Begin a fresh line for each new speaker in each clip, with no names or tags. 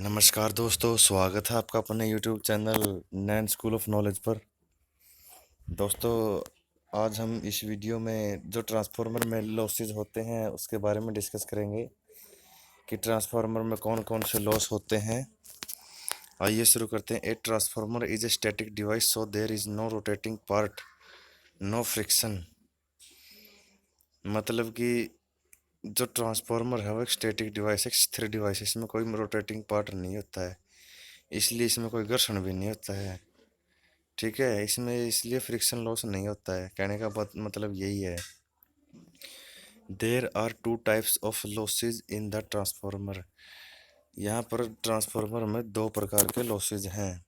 नमस्कार दोस्तों, स्वागत है आपका अपने YouTube channel Nain school of knowledge पर। दोस्तों, आज हम इस वीडियो में जो ट्रांसफार्मर में लॉसेज होते हैं उसके बारे में डिस्कस करेंगे कि ट्रांसफार्मर में कौन कौन से लॉस होते हैं। आइए शुरू करते हैं। A transformer is a static device, so there is no rotating part, no friction. मतलब कि जो ट्रांसफार्मर है वो एक स्टैटिक डिवाइस है, स्थिर डिवाइस है। इसमें कोई रोटेटिंग पार्ट नहीं होता है, इसलिए इसमें कोई घर्षण भी नहीं होता है। ठीक है, इसमें इसलिए फ्रिक्शन लॉस नहीं होता है। कहने का मतलब यही है। There are two types of losses in the transformer. यहाँ पर ट्रांसफार्मर में दो प्रकार के लॉसेज हैं।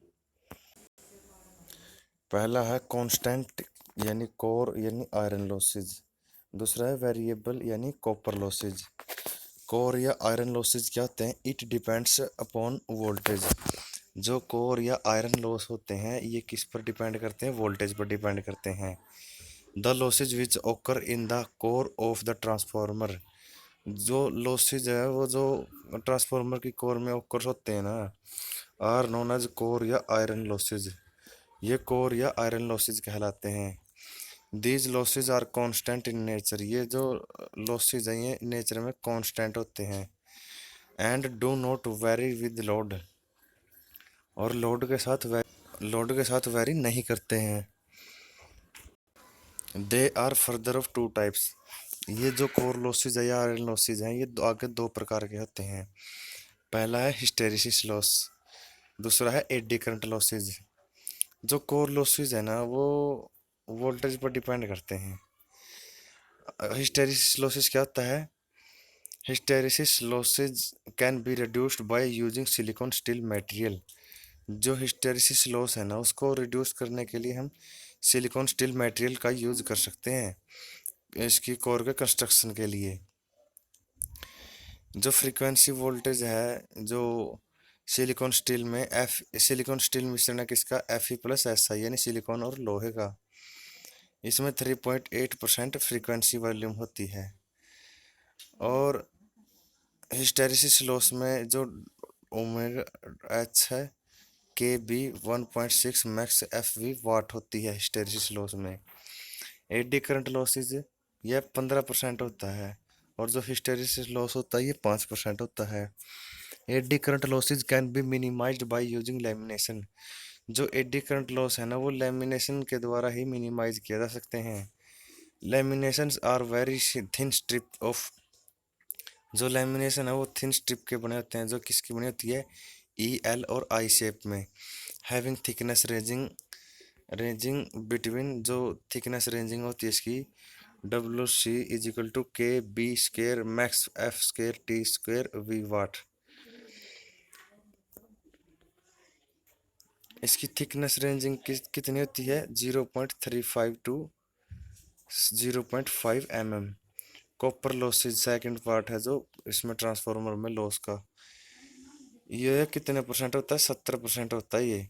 पहला है कांस्टेंट यानी कोर यानी आयरन लॉसेज। दूसरा है वेरिएबल यानी कॉपर लॉसेज। कोर या आयरन लॉसेज क्या होते हैं? It depends upon voltage. जो कोर या आयरन लॉस होते हैं ये किस पर डिपेंड करते हैं? वोल्टेज पर डिपेंड करते हैं। द लॉसेज विच ओकर in the core of the transformer. जो लॉसेज है वो जो ट्रांसफार्मर की कोर में ओकर होते हैं ना, आर नोन एज कोर या आयरन लॉसेज। ये कोर या आयरन लॉसेज कहलाते हैं। These losses are constant in nature. ये जो लॉसेज हैं ये नेचर में कांस्टेंट होते हैं। And do not vary with load. और लोड के साथ वेरी नहीं करते हैं। They are further of two types. ये जो कोर लॉसेज है या आयरन लॉसेज हैं ये आगे दो प्रकार के होते हैं। पहला है हिस्टेरिसिस लॉस, दूसरा है एडी करंट लॉसेज। जो कोर लॉसेज है ना वो वोल्टेज पर डिपेंड करते हैं। हिस्टेरिसिस लॉसेज क्या होता है? Hysteresis losses can be reduced by using silicon steel material. जो हिस्टेरिसिस लॉस है ना उसको रिड्यूस करने के लिए हम सिलिकॉन स्टील मटेरियल का यूज कर सकते हैं इसकी कोर के कंस्ट्रक्शन के लिए। जो फ्रीक्वेंसी वोल्टेज है जो सिलिकॉन स्टील मिश्रण है किसका? Fe+Si यानी सिलिकॉन और लोहे का। इसमें 3.8% फ्रीक्वेंसी वॉल्यूम होती है। और हिस्टेरिसिस लॉस में जो ओमेगा एच है KB 1.6 मैक्स FV वाट होती है हिस्टेरिसिस लॉस में। एडी करंट लॉसेज यह 15% होता है और जो हिस्टेरिसिस लॉस होता है ये 5% होता है। Eddy current losses can be minimised by using lamination. जो एडी करंट लॉस है ना वो लैमिनेशन के द्वारा ही मिनिमाइज किया जा सकते हैं। Laminations are very thin strip of. जो लैमिनेशन है वो थिन स्ट्रिप के बने होते हैं। जो किसकी बनी होती है? EL और I शेप में। Having thickness ranging between. जो थिकनेस रेंजिंग होती है इसकी WC = KB² मैक्स F²T² वाट। इसकी थिकनेस रेंजिंग कितनी होती है? 0.35 to 0.5 mm। Copper losses second part है जो इसमें ट्रांसफार्मर में लॉस का। ये कितने परसेंट होता है? 70% होता है ये।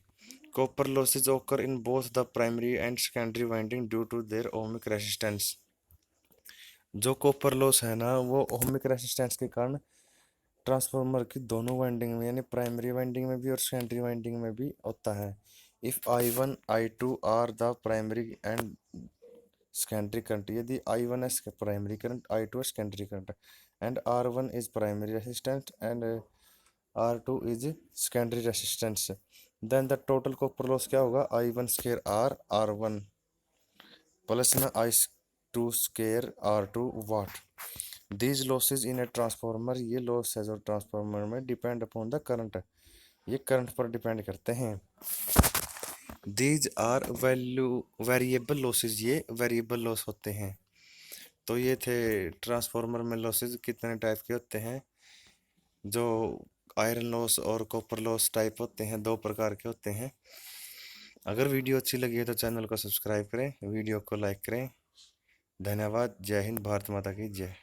Copper losses occur in both the primary and secondary winding due to their ohmic resistance. जो कॉपर लॉस है ना वो ओमिक रेसिस्टेंस के कारण ट्रांसफार्मर की दोनों वाइंडिंग में यानी प्राइमरी वाइंडिंग में भी और सेकेंडरी वाइंडिंग में भी होता है। If I1 I2 are the primary and secondary current. यदि I1 है प्राइमरी करंट, I2 है secondary current and R1 is primary resistance and R2 is secondary resistance, then the total copper loss क्या होगा? I1² R1 plus में I2² R2 watt. These losses in a transformer. ये loss है जो transformer में depend upon the current. ये current पर depend करते हैं। These are variable losses. ये वेरिएबल लॉस होते हैं। तो ये थे ट्रांसफार्मर में लॉसेज कितने टाइप के होते हैं। जो आयरन लॉस और कॉपर लॉस टाइप होते हैं, दो प्रकार के होते हैं। अगर वीडियो अच्छी लगी है तो चैनल को सब्सक्राइब करें, वीडियो को लाइक करें। धन्यवाद। जय हिंद, भारत माता की जय।